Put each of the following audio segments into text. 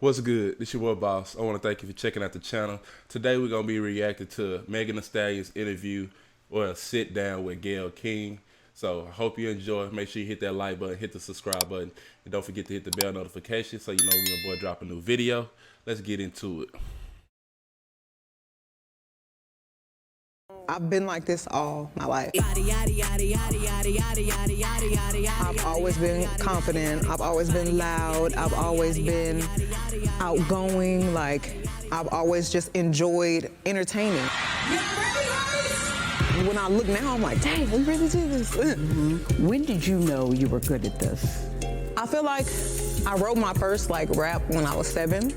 What's good? This your boy Boss. I want to thank you for checking out the channel. Today we're gonna be reacting to Megan Thee Stallion's interview or a sit down with Gayle King. So I hope you enjoy. Make sure you hit that like button, hit the subscribe button, and don't forget to hit the bell notification so you know when your boy drop a new video. Let's get into it. I've been like this all my life. I've always been confident. I've always been loud. I've always been outgoing. Like, I've always just enjoyed entertaining. When I look now, I'm like, dang, we really did this. When did you know you were good at this? I feel like I wrote my first rap when I was 7,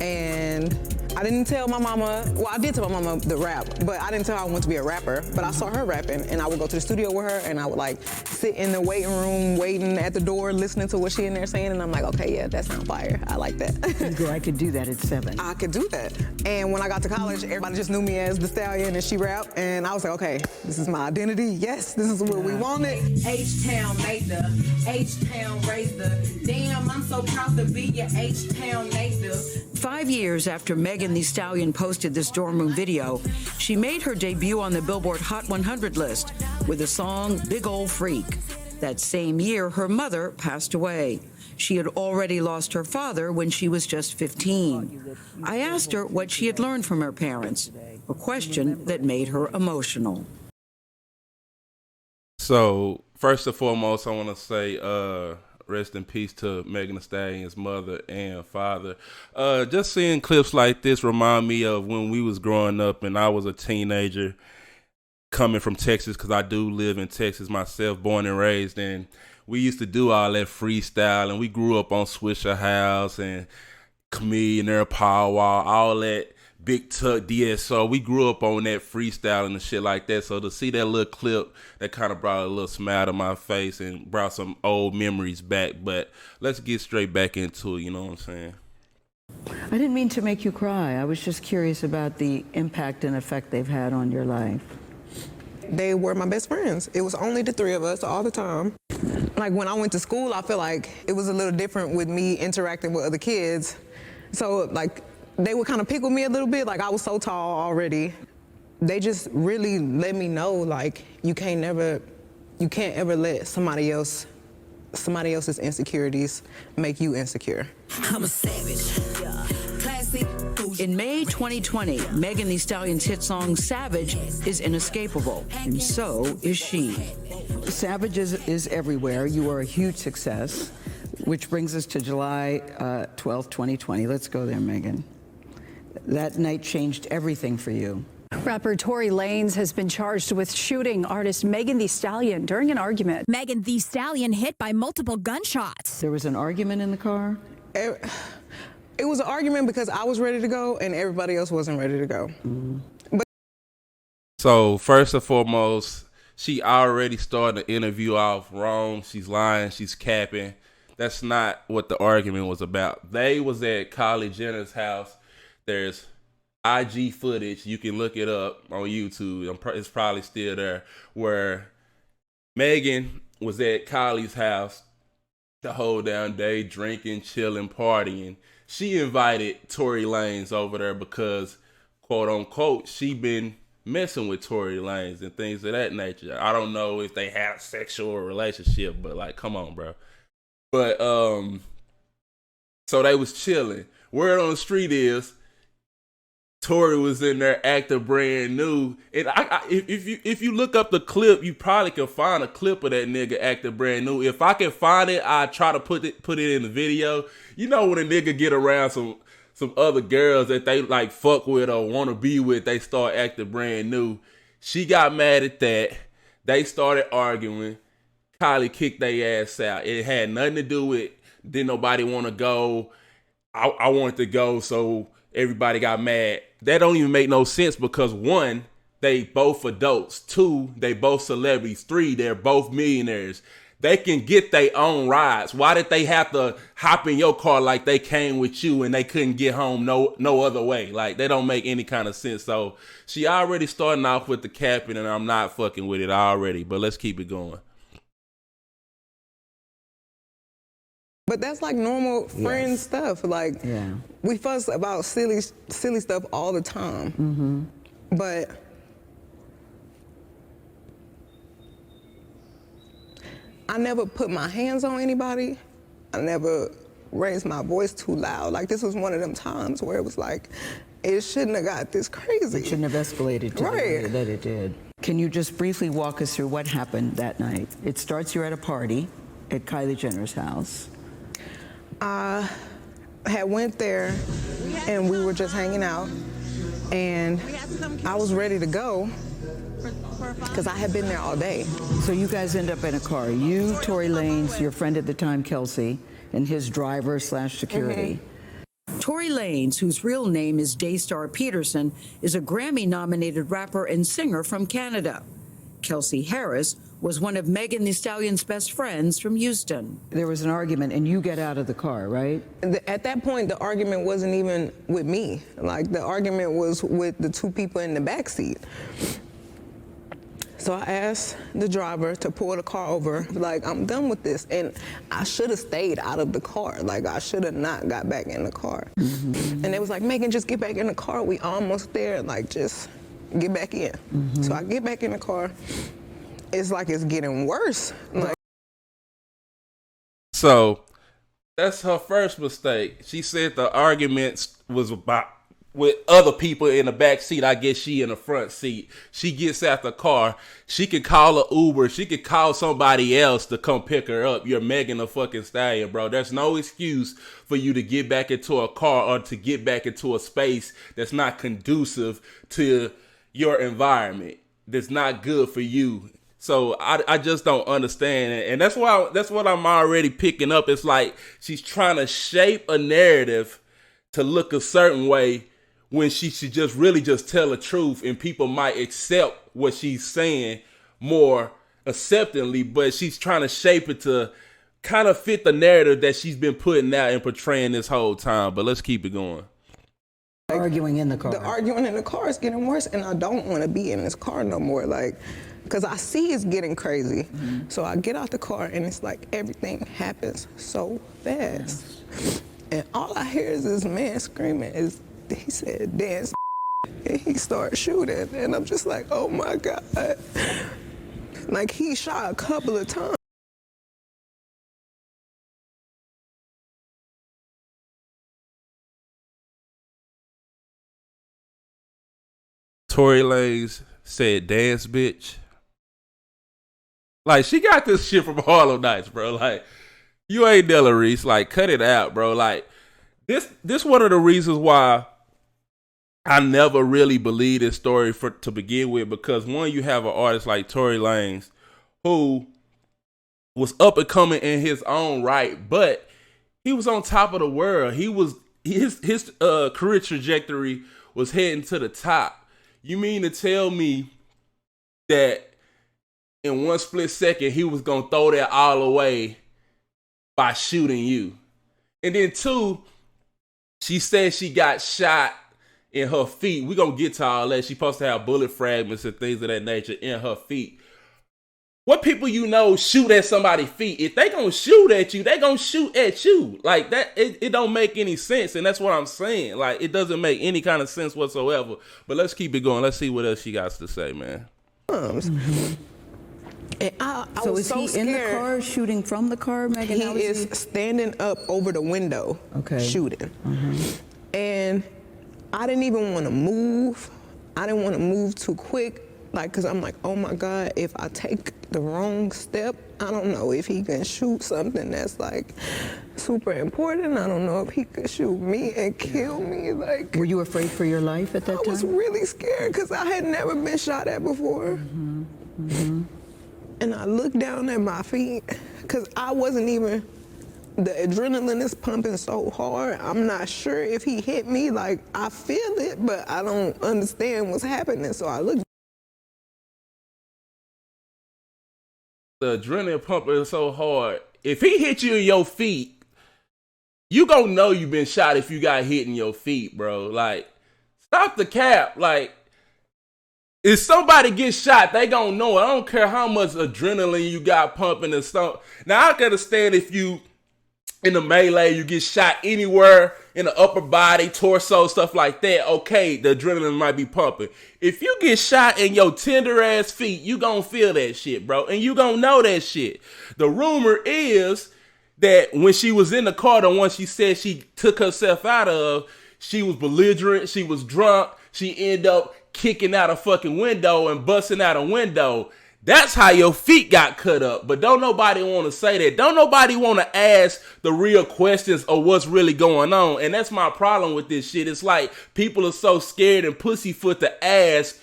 and I didn't tell my mama, well, I did tell my mama the rap, but I didn't tell her I wanted to be a rapper. But I saw her rapping, and I would go to the studio with her, and I would sit in the waiting room, waiting at the door, listening to what she in there saying, and I'm like, okay, yeah, that sounds fire. I like that. You go, I could do that at 7. I could do that. And when I got to college, everybody just knew me as the Stallion, and she rap, and I was like, okay, this is my identity. Yes, this is what we wanted. H-Town made the H-Town raised the damn, I'm so proud to be your H-Town native. 5 years after Megan Thee Stallion posted this dorm room video, she made her debut on the Billboard Hot 100 list with the song Big Ol' Freak. That same year, her mother passed away. She had already lost her father when she was just 15. I asked her what she had learned from her parents, a question that made her emotional. So first and foremost, I want to say rest in peace to Megan Thee Stallion's mother and father. Just seeing clips like this remind me of when we was growing up and I was a teenager coming from Texas, because I do live in Texas myself, born and raised, and we used to do all that freestyle, and we grew up on Swisher House and Chameleon, Powerwall, all that Big Tuck, DSO. We grew up on that freestyle and shit like that. So to see that little clip, that kind of brought a little smile to my face and brought some old memories back. But let's get straight back into it, you know what I'm saying? I didn't mean to make you cry. I was just curious about the impact and effect they've had on your life. They were my best friends. It was only the 3 of us all the time. Like, when I went to school, I feel like it was a little different with me interacting with other kids. So, they would kind of pick with me a little bit. I was so tall already. They just really let me know, you can't ever let somebody else's insecurities make you insecure. I'm a savage. Classy. In May 2020, Megan Thee Stallion's hit song Savage is inescapable, and so is she. Savage is everywhere. You are a huge success, which brings us to July 12th, 2020. Let's go there, Megan. That night changed everything for you. Rapper Tory Lanez has been charged with shooting artist Megan Thee Stallion during an argument. Megan Thee Stallion hit by multiple gunshots. There was an argument in the car? It was an argument because I was ready to go and everybody else wasn't ready to go. So first and foremost, she already started the interview off wrong. She's lying, she's capping. That's not what the argument was about. They was at Kylie Jenner's house. There's IG footage, you can look it up on YouTube, it's probably still there, where Megan was at Kylie's house the whole damn day, drinking, chilling, partying. She invited Tory Lanez over there because, quote unquote, she been messing with Tory Lanez and things of that nature. I don't know if they had a sexual relationship, but come on, bro. But so they was chilling. Word on the street is Tory was in there acting brand new, and if you look up the clip, you probably can find a clip of that nigga acting brand new. If I can find it, I try to put it in the video. You know, when a nigga get around some other girls that they fuck with or want to be with, they start acting brand new. She got mad at that. They started arguing. Kylie kicked their ass out. It had nothing to do with didn't nobody want to go. I wanted to go, so everybody got mad. That don't even make no sense because 1, they both adults. 2, they both celebrities. 3, they're both millionaires. They can get their own rides. Why did they have to hop in your car like they came with you and they couldn't get home no other way? They don't make any kind of sense. So she already starting off with the capping, and I'm not fucking with it already. But let's keep it going. But that's like normal friend stuff. Like, we fuss about silly stuff all the time. But I never put my hands on anybody. I never raised my voice too loud. Like, this was one of them times where it was like, it shouldn't have got this crazy. It shouldn't have escalated to the way that it did. Can you just briefly walk us through what happened that night? It starts, you're at a party at Kylie Jenner's house. I had went there and we were just hanging out, and I was ready to go because I had been there all day. So you guys end up in a car. You, Tory Lanez, your friend at the time, Kelsey, and his driver / security. Tory Lanez, whose real name is Daystar Peterson, is a Grammy-nominated rapper and singer from Canada. Kelsey Harris was one of Megan Thee Stallion's best friends from Houston. There was an argument, and you get out of the car, right? At that point, the argument wasn't even with me. Like, the argument was with the two people in the backseat. So I asked the driver to pull the car over, like, I'm done with this. And I should have stayed out of the car. Like, I should have not got back in the car. And they was like, Megan, just get back in the car. We almost there. Like, just get back in. So I get back in the car. It's like it's getting worse. Like, so that's her first mistake. She said the arguments was about with other people in the back seat. I guess she in the front seat. She gets out the car. She could call an Uber. She could call somebody else to come pick her up. You're Megan Thee fucking Stallion, bro. There's no excuse for you to get back into a car or to get back into a space that's not conducive to your environment. That's not good for you. So I just don't understand it. And that's what I'm already picking up. It's like she's trying to shape a narrative to look a certain way when she should just really just tell the truth, and people might accept what she's saying more acceptingly, but she's trying to shape it to kind of fit the narrative that she's been putting out and portraying this whole time. But let's keep it going. Arguing in the car. The arguing in the car is getting worse, and I don't want to be in this car no more. Like, because I see it's getting crazy. So I get out the car, and it's like everything happens so fast. And all I hear is this man screaming. He said, dance, and he started shooting. And I'm just like, oh my God. Like, he shot a couple of times. Tory Lanez said, dance, bitch. Like, she got this shit from Harlem Nights, bro. Like, you ain't Della Reese. Like, cut it out, bro. Like, this one of the reasons why I never really believed this story to begin with, because one, you have an artist like Tory Lanez who was up and coming in his own right, but he was on top of the world. His career trajectory was heading to the top. You mean to tell me that in one split second he was gonna throw that all away by shooting you? And then two, she said she got shot in her feet. We're gonna get to all that. She supposed to have bullet fragments and things of that nature in her feet. What people you know shoot at somebody's feet? If they gonna shoot at you, they gonna shoot at you. Like that, it don't make any sense. And that's what I'm saying. Like, it doesn't make any kind of sense whatsoever. But let's keep it going. Let's see what else she got to say, man. And I So was is so he scared. in the car shooting from the car, Megan? He is standing up over the window, shooting. And I didn't even want to move. I didn't want to move too quick, like, because I'm like, oh my God, if I take the wrong step, I don't know if he can shoot something that's like super important. I don't know if he could shoot me and kill me. Like, Were you afraid for your life at that time? I was really scared because I had never been shot at before. And I looked down at my feet because I wasn't even, the adrenaline is pumping so hard. I'm not sure if he hit me. Like, I feel it, but I don't understand what's happening. So I looked. The adrenaline pumping so hard. If he hit you in your feet, you gonna know you been shot if you got hit in your feet, bro. Like, stop the cap. Like, if somebody gets shot, they gonna know it. I don't care how much adrenaline you got pumping and stuff. Now, I can understand if you in the melee, you get shot anywhere in the upper body, torso, stuff like that, okay, the adrenaline might be pumping. If you get shot in your tender ass feet, you gonna feel that shit, bro, and you gonna know that shit. The rumor is that when she was in the car, the one she said she took herself out of, she was belligerent, she was drunk, she ended up kicking out a fucking window and busting out a window. That's how your feet got cut up. But don't nobody want to say that. Don't nobody want to ask the real questions of what's really going on. And that's my problem with this shit. It's like people are so scared and pussyfoot to ask,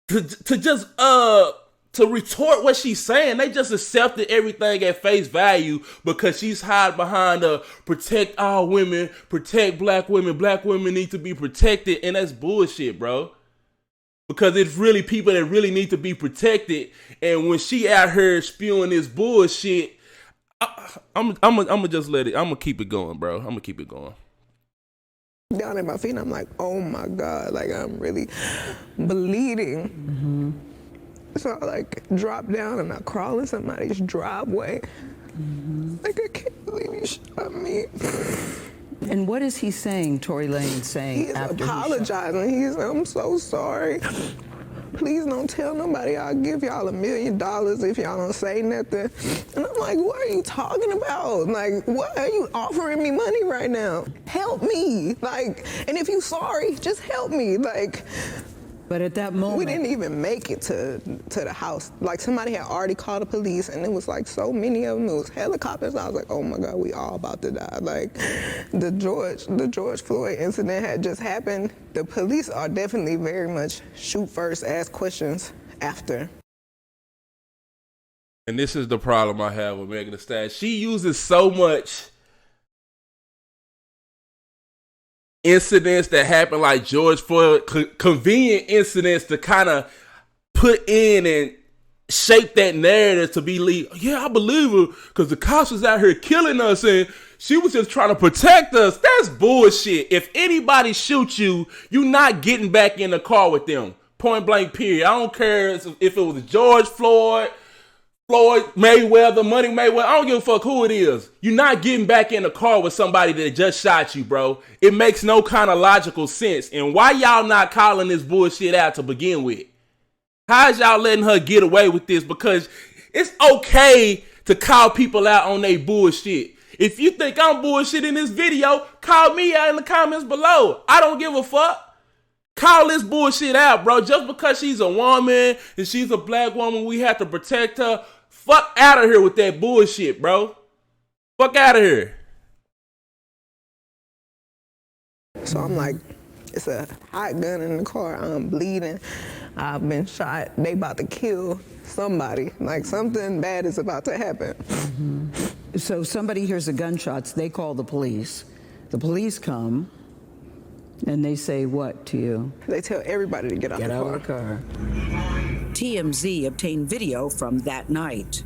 to just to retort what she's saying. They just accepted everything at face value because she's hiding behind a protect all women, protect black women need to be protected. And that's bullshit, bro. Because it's really people that really need to be protected. And when she out here spewing this bullshit, I'm gonna just let it, I'm gonna keep it going, bro. I'm gonna keep it going. Down at my feet, and I'm like, oh my God, like I'm really bleeding. Mm-hmm. So I like drop down and I crawl in somebody's driveway. Mm-hmm. Like, I can't believe you shot me. And what is he saying, Tory Lane saying? He's after apologizing. He's, I'm so sorry. Please don't tell nobody. I'll give y'all $1 million if y'all don't say nothing. And I'm like, what are you talking about? Like, what are you offering me money right now? Help me. Like, and if you sorry, just help me. Like, but at that moment, we didn't even make it to the house. Like, somebody had already called the police, and it was like so many of them. It was helicopters. I was like, oh my God, we all about to die. Like, the George Floyd incident had just happened. The police are definitely very much shoot first, ask questions after. And this is the problem I have with Megan Thee Stallion. She uses so much incidents that happen like George Floyd, convenient incidents to kind of put in and shape that narrative to be yeah, I believe her because the cops was out here killing us and she was just trying to protect us. That's bullshit. If anybody shoots you, you're not getting back in the car with them. Point blank period. I don't care if it was George Floyd Mayweather, Money Mayweather, I don't give a fuck who it is. You're not getting back in the car with somebody that just shot you, bro. It makes no kind of logical sense. And why y'all not calling this bullshit out to begin with? How is y'all letting her get away with this? Because it's okay to call people out on their bullshit. If you think I'm bullshit in this video, call me out in the comments below. I don't give a fuck. Call this bullshit out, bro. Just because she's a woman and she's a black woman, we have to protect her. Fuck out of here with that bullshit, bro. Fuck out of here. So I'm like, it's a hot gun in the car. I'm bleeding. I've been shot. They about to kill somebody. Like, something bad is about to happen. Mm-hmm. So somebody hears the gunshots. They call the police. The police come. And they say what to you? They tell everybody to get out of the car. TMZ obtained video from that night.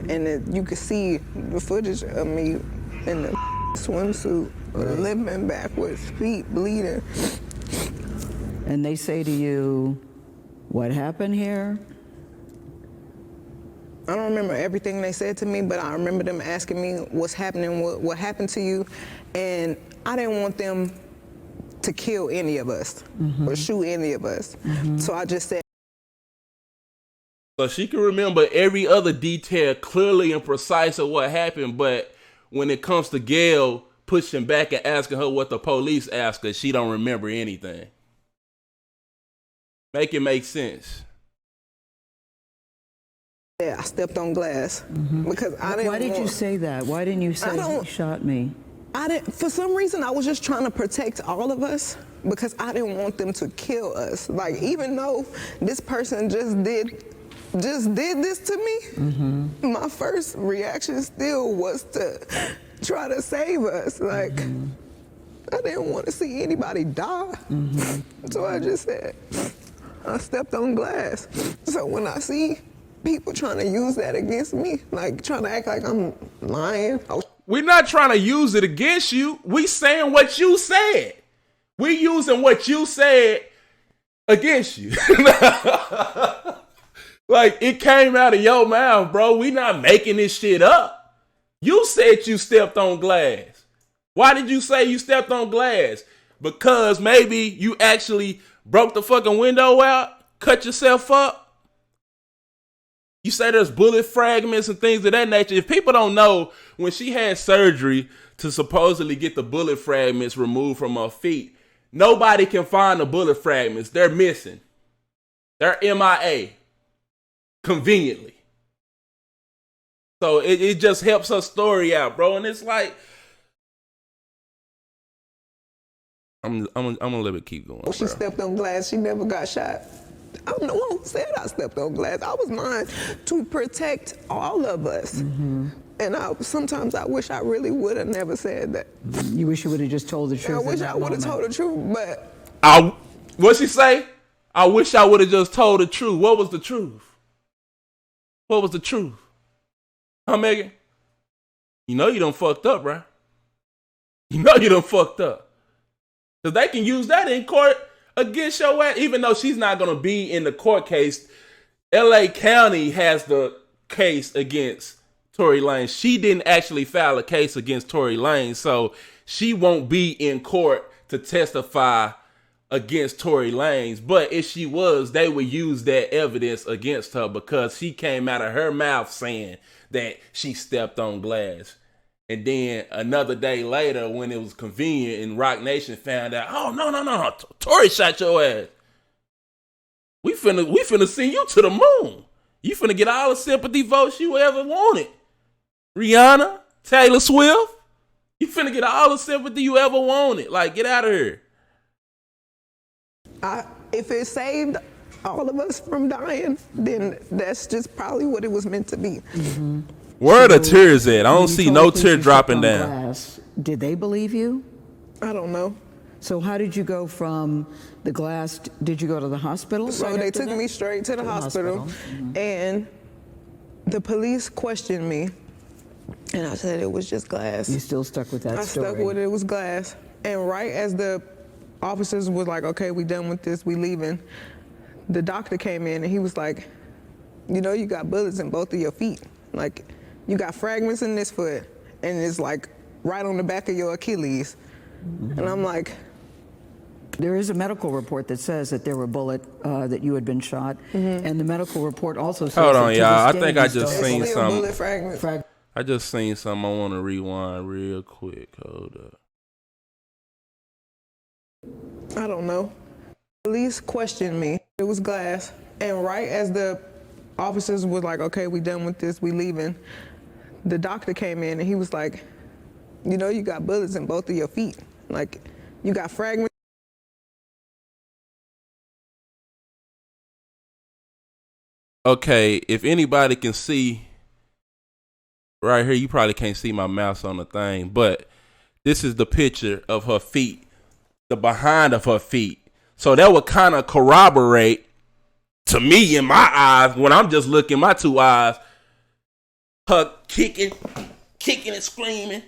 And you could see the footage of me in the swimsuit, limping backwards, feet bleeding. And they say to you, what happened here? I don't remember everything they said to me, but I remember them asking me what's happening, what happened to you. And I didn't want them to kill any of us or shoot any of us. So I just said. So she can remember every other detail clearly and precise of what happened, but when it comes to Gayle pushing back and asking her what the police asked her, she don't remember anything. Make it make sense. Yeah, I stepped on glass because I didn't. Why did you say that? Why didn't you say he shot me? I didn't. For some reason, I was just trying to protect all of us because I didn't want them to kill us. Like, even though this person just did this to me, my first reaction still was to try to save us. Like, I didn't want to see anybody die. So I just said, I stepped on glass. So when I see people trying to use that against me, like trying to act like I'm lying. We're not trying to use it against you. We saying what you said. We using what you said against you. Like, it came out of your mouth, bro. We not making this shit up. You said you stepped on glass. Why did you say you stepped on glass? Because maybe you actually broke the fucking window out, cut yourself up. You say there's bullet fragments and things of that nature. If people don't know, when she had surgery to supposedly get the bullet fragments removed from her feet, nobody can find the bullet fragments. They're missing. They're MIA. Conveniently. So it just helps her story out, bro. And it's like, I'm gonna let it keep going. She stepped on glass. She never got shot. I'm the one who said I stepped on glass. I was mine to protect all of us. And sometimes I wish I really would have never said that. You wish you would have just told the truth. I wish I would have told the truth, but What'd she say? I wish I would have just told the truth. What was the truth? What was the truth? Huh, Megan? You know you done fucked up, right? You know you done fucked up. Because they can use that in court against your ass, even though she's not going to be in the court case. LA County has the case against Tory Lanez. She didn't actually file a case against Tory Lanez, so she won't be in court to testify against Tory Lanez. But if she was, they would use that evidence against her because she came out of her mouth saying that she stepped on glass. And then another day later, when it was convenient and Rock Nation found out, oh, no, Tory shot your ass. We finna send you to the moon. You finna get all the sympathy votes you ever wanted. Rihanna, Taylor Swift, you finna get all the sympathy you ever wanted. Like, get out of here. If it saved all of us from dying, then that's just probably what it was meant to be. Where are the tears at? I don't see no tear dropping down. Glass. Did they believe you? I don't know. So how did you go from the glass? Did you go to the hospital? So they took me straight to the hospital. And the police questioned me, and I said it was just glass. You still stuck with that story? I stuck with it was glass. And right as the officers was like, okay, we done with this, we leaving, the doctor came in and he was like, you know, you got bullets in both of your feet. Like, you got fragments in this foot, and it's like right on the back of your Achilles. And I'm like, there is a medical report that says that there were bullets, that you had been shot, and the medical report also says. Hold on, that y'all. I think I just seen something. Bullet fragments. I just seen something. I want to rewind real quick. Hold up. I don't know. Police questioned me. It was glass. And right as the officers was like, okay, we done with this, we leaving, the doctor came in and he was like, you know, you got bullets in both of your feet. Like, you got fragments. Okay, if anybody can see right here, you probably can't see my mouse on the thing, but this is the picture of her feet, the behind of her feet. So that would kind of corroborate to me in my eyes, when I'm just looking my two eyes, her kicking and screaming,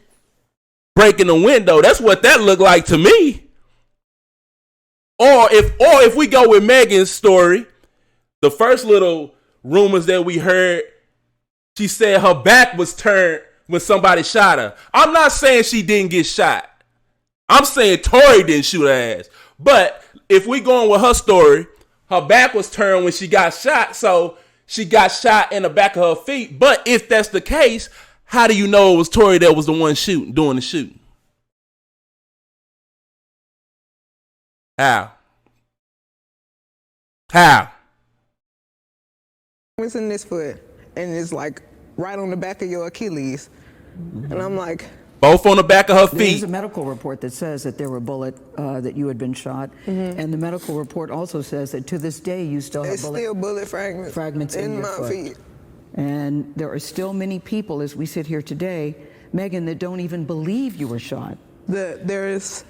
breaking the window. That's what that looked like to me. Or if we go with Megan's story, the first little rumors that we heard, she said her back was turned when somebody shot her. I'm not saying she didn't get shot. I'm saying Tory didn't shoot her ass. But if we going with her story, her back was turned when she got shot, so she got shot in the back of her feet. But if that's the case, how do you know it was Tory that was the one doing the shooting? How? It's in this foot, and it's like right on the back of your Achilles. And I'm like, both on the back of her feet. There's a medical report that says that there were bullets, that you had been shot, and the medical report also says that to this day you still have bullet fragments in my feet. And there are still many people, as we sit here today, Megan, that don't even believe you were shot. There is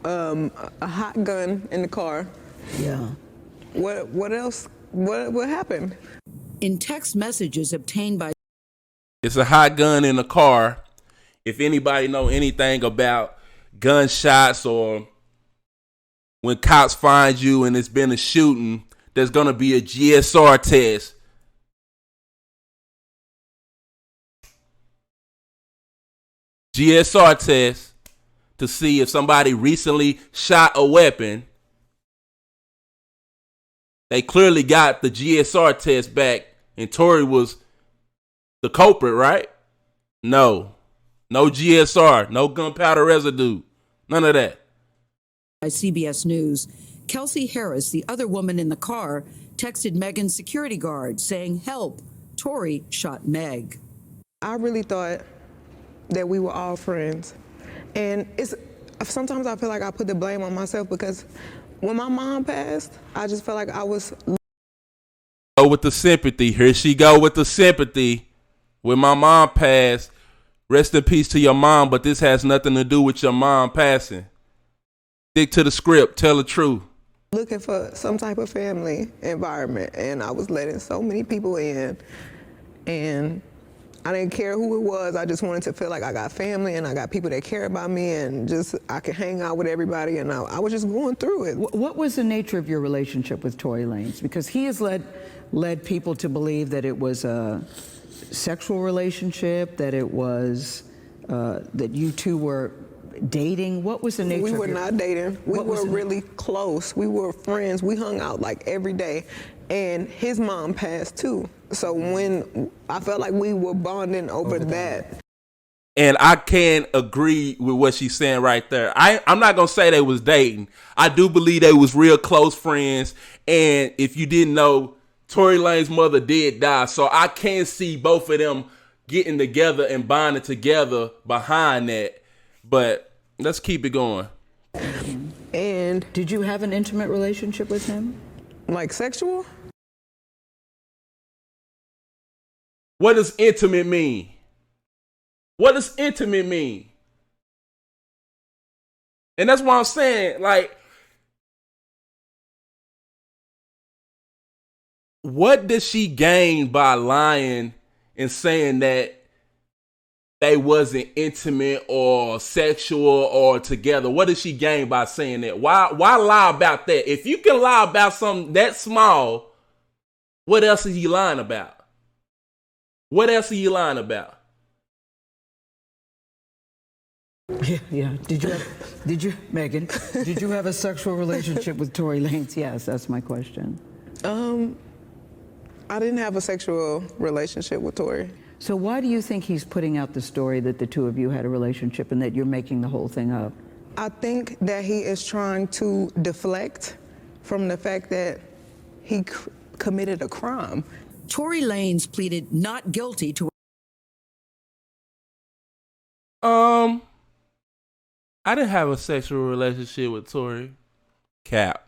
a hot gun in the car. Yeah. What else? What happened? In text messages obtained by... It's a hot gun in the car. If anybody know anything about gunshots or when cops find you and it's been a shooting, there's going to be a GSR test. GSR test to see if somebody recently shot a weapon. They clearly got the GSR test back, and Tory was the culprit, right? No GSR, no gunpowder residue, none of that. By CBS News, Kelsey Harris, the other woman in the car, texted Megan's security guard saying, "Help, Tory shot Meg." I really thought that we were all friends. And sometimes I feel like I put the blame on myself because when my mom passed, I just felt like I was... Go with the sympathy. Here she go with the sympathy. When my mom passed, rest in peace to your mom, but this has nothing to do with your mom passing. Stick to the script. Tell the truth. Looking for some type of family environment, and I was letting so many people in, and I didn't care who it was. I just wanted to feel like I got family and I got people that care about me, and just I could hang out with everybody, and I was just going through it. What was the nature of your relationship with Tory Lanez? Because he has led people to believe that it was a sexual relationship, that it was that you two were dating. What was the nature? We were not dating. We were really close. We were friends. We hung out like every day. And his mom passed too. So when I felt like we were bonding over that. And I can agree with what she's saying right there. I'm not going to say they was dating. I do believe they was real close friends. And if you didn't know, Tory Lanez's mother did die. So I can see both of them getting together and bonding together behind that. But let's keep it going. And did you have an intimate relationship with him? Like sexual? What does intimate mean? What does intimate mean? And that's what I'm saying. Like, what does she gain by lying and saying that they wasn't intimate or sexual or together? What does she gain by saying that? Why lie about that? If you can lie about something that small, what else are you lying about? What else are you lying about? Yeah. Did you, Megan? Did you have a sexual relationship with Tory Lanez? Yes, that's my question. I didn't have a sexual relationship with Tory. So why do you think he's putting out the story that the two of you had a relationship and that you're making the whole thing up? I think that he is trying to deflect from the fact that he committed a crime. Tory Lanez pleaded not guilty to... I didn't have a sexual relationship with Tory. Cap.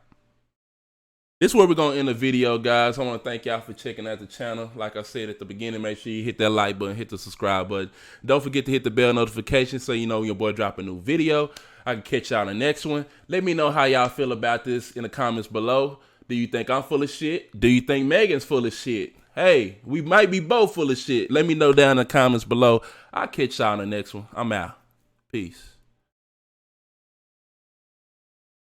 This is where we're going to end the video, guys. I want to thank y'all for checking out the channel. Like I said at the beginning, make sure you hit that like button, hit the subscribe button. Don't forget to hit the bell notification so you know when your boy drop a new video. I can catch y'all on the next one. Let me know how y'all feel about this in the comments below. Do you think I'm full of shit? Do you think Megan's full of shit? Hey, we might be both full of shit. Let me know down in the comments below. I'll catch y'all on the next one. I'm out. Peace.